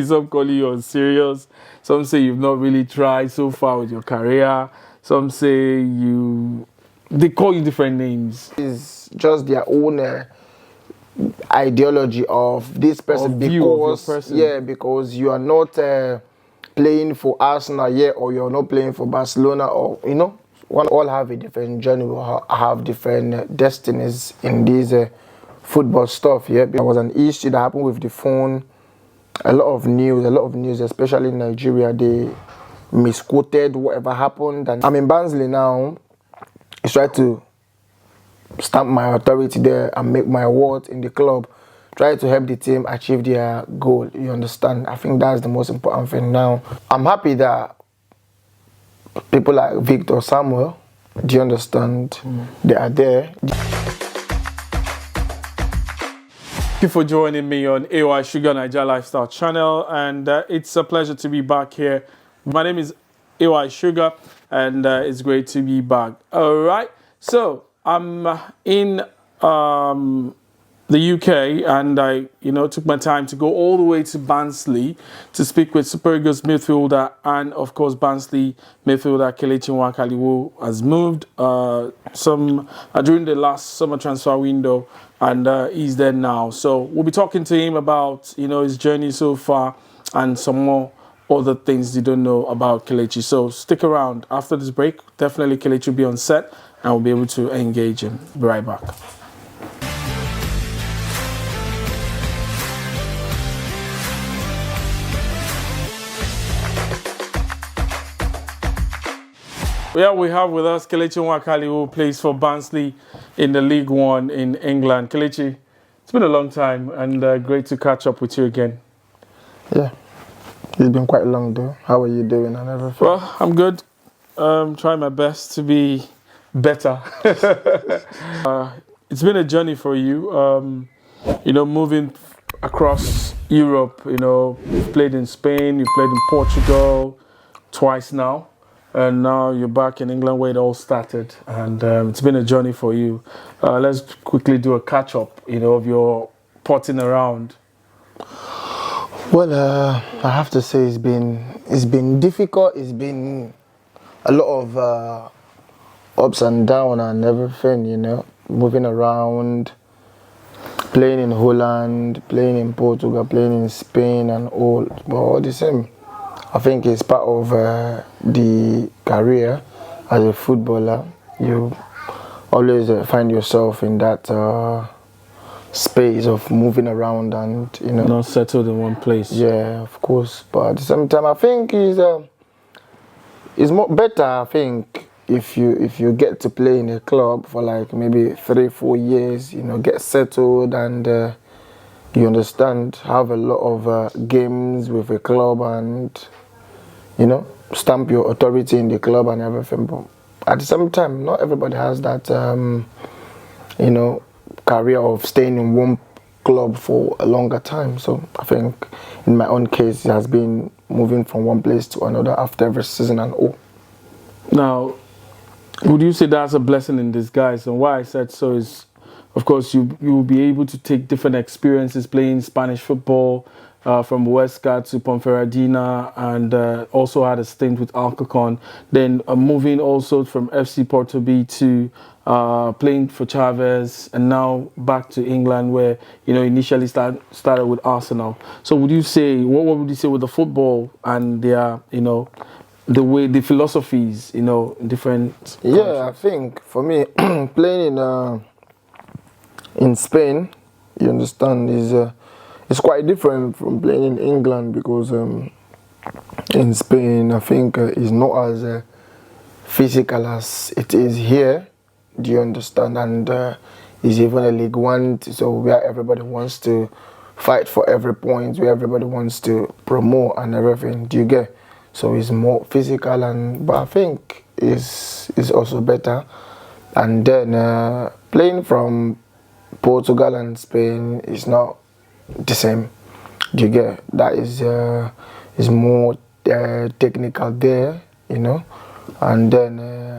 Some call you unserious. Some say you've not really tried so far with your career. Some say they call you different names. It's just their own ideology of this person, because you are not playing for Arsenal yet, or you're not playing for Barcelona, or one all have a different journey, we have different destinies in this football stuff. Yeah, there was an issue that happened with the phone. A lot of news, especially in Nigeria. They misquoted whatever happened, and I'm in Barnsley now. I try to stamp my authority there and make my word in the club. Try to help the team achieve their goal. You understand? I think that's the most important thing now. I'm happy that people like Victor Samuel, do you understand? They are there. Thank you for joining me on AySuga Nigeria Lifestyle channel, and it's a pleasure to be back here. My name is AySuga, and it's great to be back. All right, so I'm in the UK, and I took my time to go all the way to Barnsley to speak with Super Eagles midfielder and of course Barnsley midfielder Kelechi Nwakali, who has moved during the last summer transfer window, and he's there now. So we'll be talking to him about his journey so far and some more other things you don't know about Kelechi. So stick around. After this break, definitely Kelechi will be on set and we'll be able to engage him. Be right back. Yeah, we have with us Kelechi Nwakali, who plays for Barnsley in the League One in England. Kelechi, it's been a long time, and great to catch up with you again. Yeah, it's been quite long though. How are you doing and everything? Well, I'm good. Trying my best to be better. It's been a journey for you. Moving across Europe. You've played in Spain, you've played in Portugal twice now. And now you're back in England where it all started, and it's been a journey for you. Let's quickly do a catch-up, of your potting around. Well, I have to say it's been difficult. It's been a lot of ups and downs and everything, moving around, playing in Holland, playing in Portugal, playing in Spain and all, but all the same. I think it's part of the career as a footballer. You always find yourself in that space of moving around and not settled in one place. Yeah, of course. But at the same time, I think it's more better. I think if you get to play in a club for like maybe 3-4 years, get settled and you understand, have a lot of games with a club and stamp your authority in the club and everything. But at the same time, not everybody has that, career of staying in one club for a longer time. So I think in my own case, it has been moving from one place to another after every season and all. Now, would you say that's a blessing in disguise? And why I said so is, of course, you will be able to take different experiences playing Spanish football, from Huesca to Ponferradina, and also had a stint with Alcorcon. Then moving also from FC Porto B to playing for Chaves, and now back to England where initially started with Arsenal. So would you say what would you say with the football and their the philosophies different? Yeah, I think for me playing in Spain, you understand, it's quite different from playing in England because in Spain, I think it's not as physical as it is here. Do you understand? And it's even a League One, so where everybody wants to fight for every point, where everybody wants to promote and everything. Do you get? So it's more physical, but I think it's also better. And then playing from Portugal and Spain is not the same. Do you get? That is more technical there, and then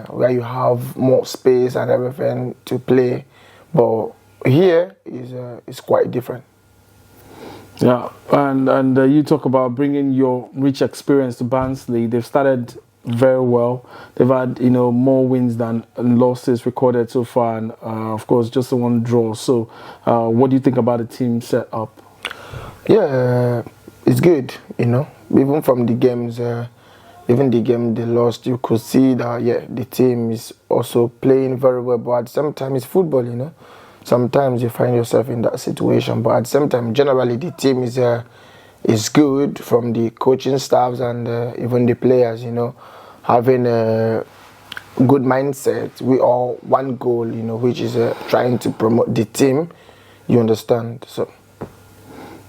where you have more space and everything to play. But here is quite different. Yeah, and you talk about bringing your rich experience to Barnsley. They've started very well. They've had more wins than losses recorded so far, and of course just the one draw. So, what do you think about the team set up? Yeah, it's good. Even from the games, even the game they lost, you could see that the team is also playing very well. But at the same time, it's football. Sometimes you find yourself in that situation, but at the same time, generally the team is good from the coaching staffs and even the players. Having a good mindset. We all one goal, which is trying to promote the team. You understand? So.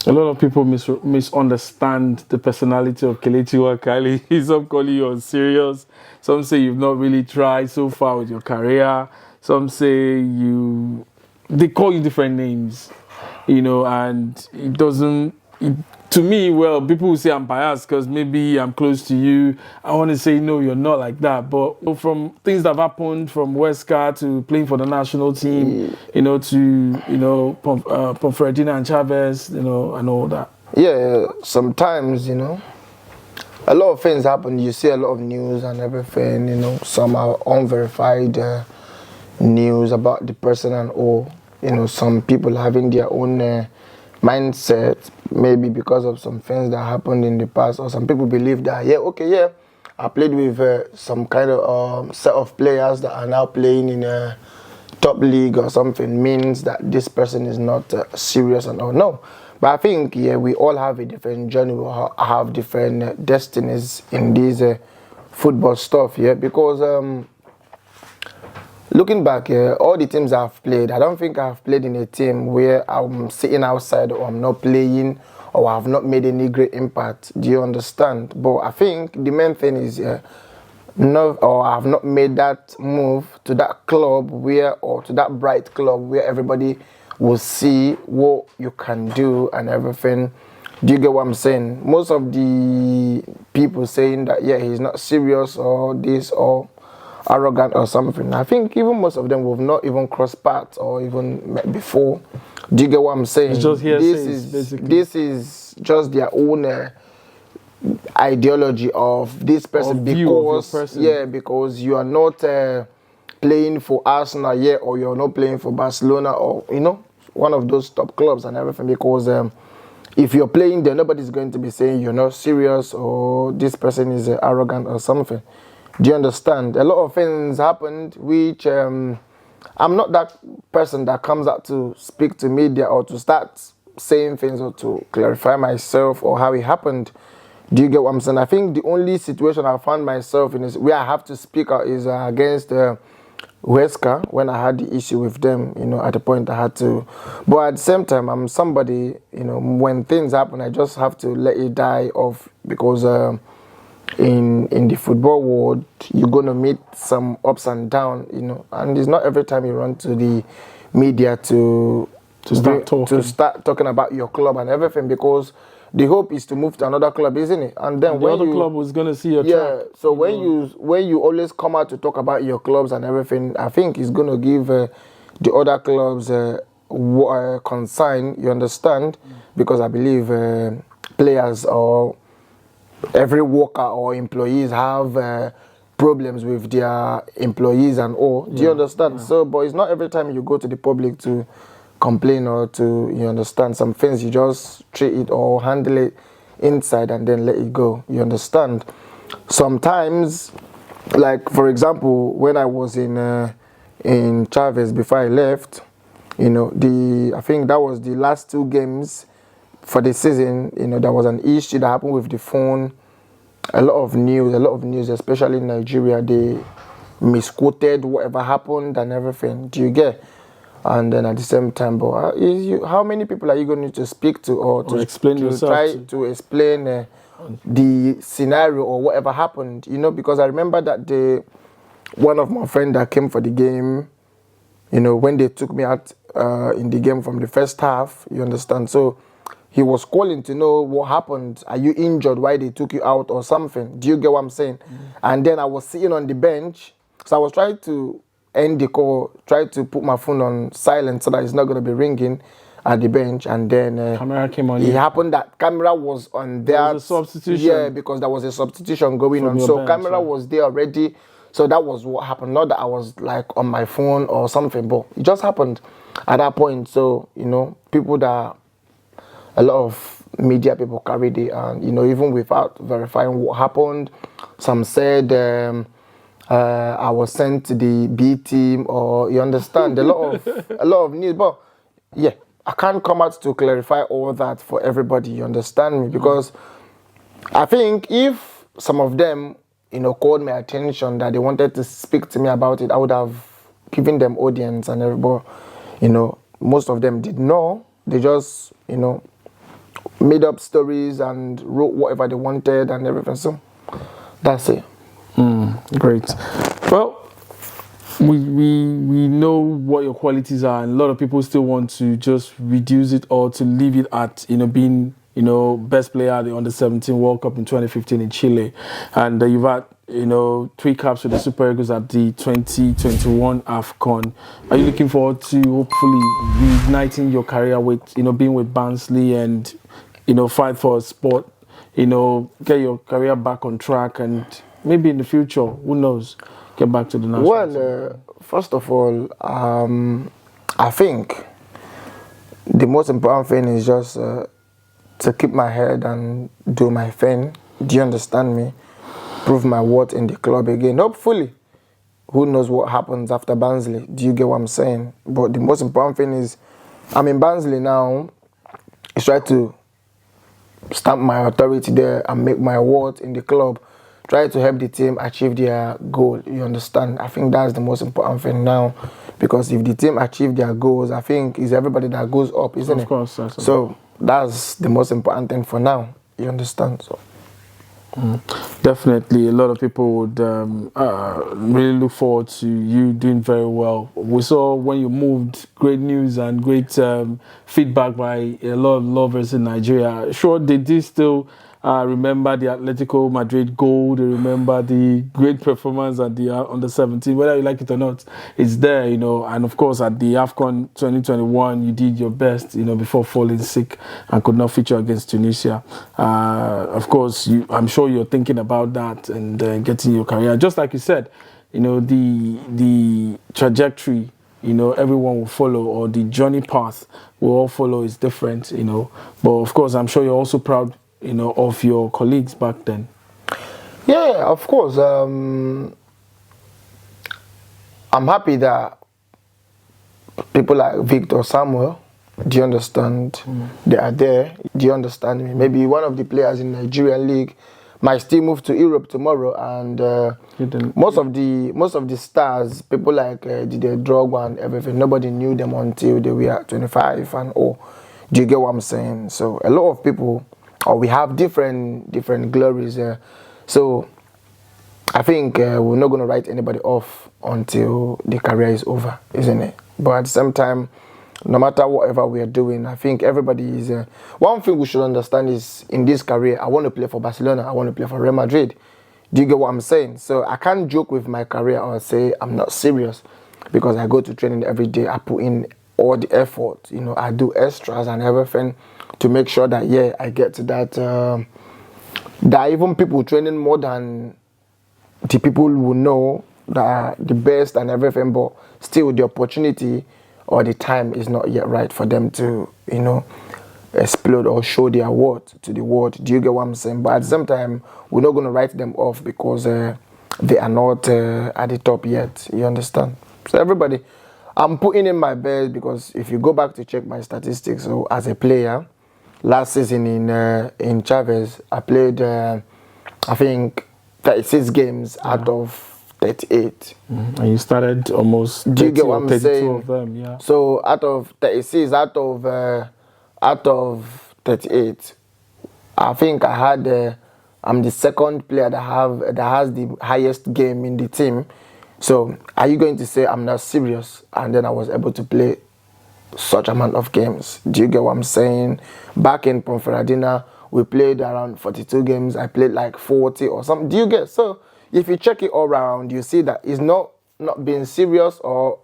A lot of people misunderstand the personality of Kelechi Nwakali. Some call you unserious. Some say you've not really tried so far with your career. Some say they call you different names, and it doesn't. To me, well, people will say I'm biased because maybe I'm close to you. I want to say, no, you're not like that. But from things that have happened from Huesca to playing for the national team, to Ponferradina and Chaves, and all that. Yeah, sometimes, a lot of things happen. You see a lot of news and everything, some are unverified news about the person and all. Some people having their own mindset, maybe because of some things that happened in the past, or some people believe that I played with some kind of set of players that are now playing in a top league or something, means that this person is not serious and all. No, but I think we all have a different journey. We have different destinies in this football stuff, because looking back, all the teams I've played, I don't think I've played in a team where I'm sitting outside or I'm not playing or I've not made any great impact. Do you understand? But I think the main thing is I've not made that move to that club or to that bright club where everybody will see what you can do and everything. Do you get what I'm saying? Most of the people saying that, he's not serious or this or arrogant or something. I think even most of them will not even cross paths or even met before. Do you get what I'm saying? It's just basically. This is just their own ideology of this person, because you are not playing for Arsenal yet, or you're not playing for Barcelona, or one of those top clubs and everything. Because if you're playing there, nobody's going to be saying you're not serious or this person is arrogant or something. Do you understand? A lot of things happened which I'm not that person that comes out to speak to media or to start saying things or to clarify myself or how it happened. Do you get what I'm saying? I think the only situation I found myself in is where I have to speak out is against Huesca, when I had the issue with them, at the point I had to. But at the same time, I'm somebody, when things happen, I just have to let it die off, because in the football world, you're going to meet some ups and downs, and it's not every time you run to the media to start talking about your club and everything, because the hope is to move to another club, isn't it? And then the other club was going to see your track. So when you always come out to talk about your clubs and everything, I think it's going to give the other clubs consign, you understand? Because I believe players or every worker or employees have problems with their employees and all. Do you understand? So, but it's not every time you go to the public to complain or to, you understand, some things you just treat it or handle it inside and then let it go. You understand? Sometimes, like for example, when I was in Chaves before I left, I think that was the last 2 games for the season. There was an issue that happened with the phone. A lot of news, especially in Nigeria. They misquoted whatever happened and everything. Do you get? And then at the same time, but how many people are you going to speak to or to explain yourself try to explain the scenario or whatever happened? Because I remember that one of my friends that came for the game, when they took me out in the game from the first half, you understand? So he was calling to know what happened. Are you injured? Why they took you out or something? Do you get what I'm saying? And then I was sitting on the bench, so I was trying to end the call, try to put my phone on silent so that it's not going to be ringing. at the bench, and then Camera came on. it happened that camera was on there. There was a substitution. Yeah, because there was a substitution going From on. your So bench, camera yeah. was there already. So that was what happened. Not that I was like on my phone or something, but it just happened at that point. So, you know, people that, a lot of media people carried it, and, you know, even without verifying what happened, some said I was sent to the B team, or you understand, a lot of news. But yeah, I can't come out to clarify all that for everybody, you understand me? Because I think if some of them, you know, called my attention that they wanted to speak to me about it, I would have given them audience and everybody, you know, most of them did know. They just, you know, made up stories and wrote whatever they wanted and everything. So that's it. Great. Well, we know what your qualities are, and a lot of people still want to just reduce it or to leave it at, you know, being, you know, best player at the Under-17 World Cup in 2015 in Chile, and you've had, you know, 3 caps with the Super Eagles at the 2021 AFCON. Are you looking forward to hopefully reigniting your career with, you know, being with Barnsley and, you know, fight for a spot, you know, get your career back on track, and maybe in the future, who knows, get back to the national team? Well, first of all, I think the most important thing is just to keep my head and do my thing. Do you understand me? Prove my worth in the club again. Hopefully, who knows what happens after Barnsley? Do you get what I'm saying? But the most important thing is, I'm in Barnsley now. Is try to stamp my authority there and make my worth in the club. Try to help the team achieve their goal. You understand? I think that's the most important thing now, because if the team achieve their goals, I think it's everybody that goes up, isn't it? Of course. So that's the most important thing for now. You understand? So. Definitely, a lot of people would really look forward to you doing very well. We saw when you moved, great news and great feedback by a lot of lovers in Nigeria. Sure, they did still remember the Atletico Madrid goal. They remember the great performance at the Under-17. Whether you like it or not, it's there, you know. And of course, at the AFCON 2021, you did your best, you know, before falling sick and could not feature against Tunisia. Of course, I'm sure you're thinking about that and getting your career. Just like you said, you know, the trajectory, you know, everyone will follow, or the journey path will all follow is different, you know. But of course, I'm sure you're also proud, you know, of your colleagues back then. Yeah, of course. I'm happy that people like Victor Samuel, do you understand? They are there. Do you understand me? Maybe one of the players in Nigerian league might still move to Europe tomorrow, and most of the stars, people like Didier Drogba and everything, nobody knew them until they were 25 and oh. Do you get what I'm saying? So a lot of people, or we have different glories. So I think we're not going to write anybody off until the career is over, isn't it? But at the same time, no matter whatever we are doing, I think everybody is... one thing we should understand is, in this career, I want to play for Barcelona, I want to play for Real Madrid. Do you get what I'm saying? So I can't joke with my career or say I'm not serious, because I go to training every day, I put in all the effort, you know, I do extras and everything to make sure that, yeah, I get to that, that even people training more than the people who know that are the best and everything, but still the opportunity or the time is not yet right for them to, you know, explode or show their worth to the world. Do you get what I'm saying? But at the same time, we're not going to write them off because they are not at the top yet. You understand? So everybody, I'm putting in my best, because if you go back to check my statistics, so as a player, last season in Chaves, I played, I think, 36 games out of 38. And you started almost 30 Do you get what or I'm 32 saying? of them, yeah. So out of 36, out of 38, I think I had, I'm the second player that has the highest game in the team. So are you going to say I'm not serious? And then I was able to play such amount of games. Do you get what I'm saying? Back in Ponferradina, we played around 42 games. I played like 40 or something. Do you get? So if you check it all around, you see that it's not being serious, or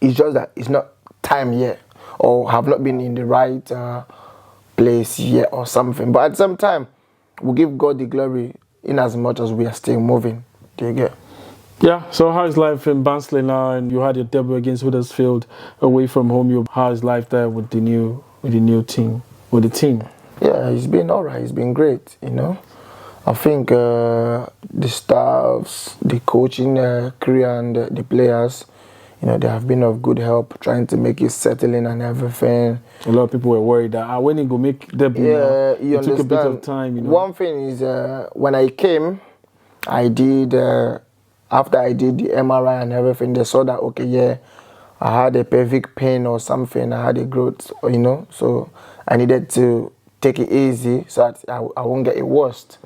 it's just that it's not time yet. or have not been in the right place yet or something. But at the same time, we give God the glory in as much as we are still moving. Do you get? Yeah, so how is life in Barnsley now? And you had your debut against Huddersfield away from home. How is life there with the new team, with the team? Yeah, it's been alright. It's been great. I think the staffs, the coaching crew, and the players, they have been of good help trying to make it settling and everything. A lot of people were worried that when you go make debut, it took a bit of time. One thing is when I came, I did. After I did the MRI and everything, they saw that, okay, yeah, I had a pelvic pain or something, I had a growth, so I needed to take it easy so that I won't get it worse.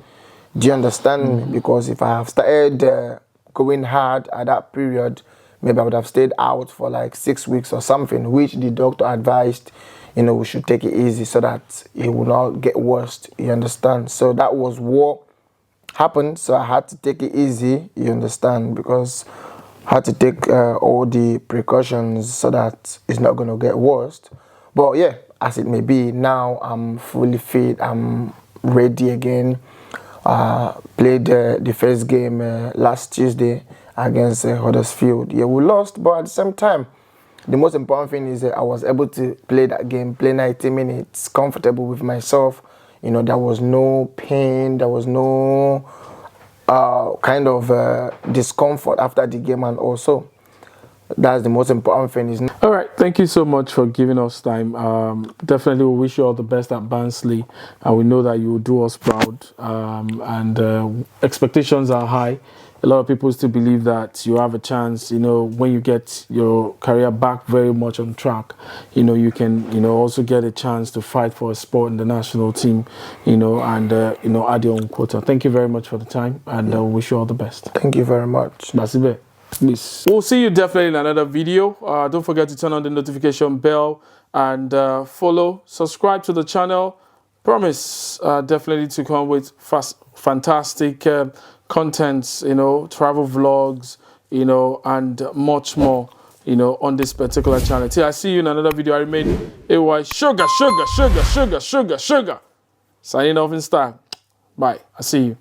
Do you understand me? Because if I have started going hard at that period, maybe I would have stayed out for like 6 weeks or something, which the doctor advised, we should take it easy so that it will not get worse, you understand? So that was what happened, so I had to take it easy, you understand, because I had to take all the precautions so that it's not going to get worse. But yeah, as it may be, now I'm fully fit, I'm ready again. Played the first game last Tuesday against Huddersfield. Yeah, we lost, but at the same time, the most important thing is that I was able to play that game, play 90 minutes, comfortable with myself. There was no pain, there was no kind of discomfort after the game, and also that's the most important thing. All right, thank you so much for giving us time. Definitely, we wish you all the best at Barnsley, and we know that you will do us proud. And expectations are high. A lot of people still believe that you have a chance, when you get your career back very much on track, you can, also get a chance to fight for a spot in the national team, and, add your own quota. Thank you very much for the time, and wish you all the best. Thank you very much. Basibe. Please. We'll see you definitely in another video. Don't forget to turn on the notification bell and subscribe to the channel. Promise definitely to come with fantastic contents, travel vlogs, and much more, on this particular channel. Till I see you in another video, I remain AySuga. Signing off in style. Bye. I see you.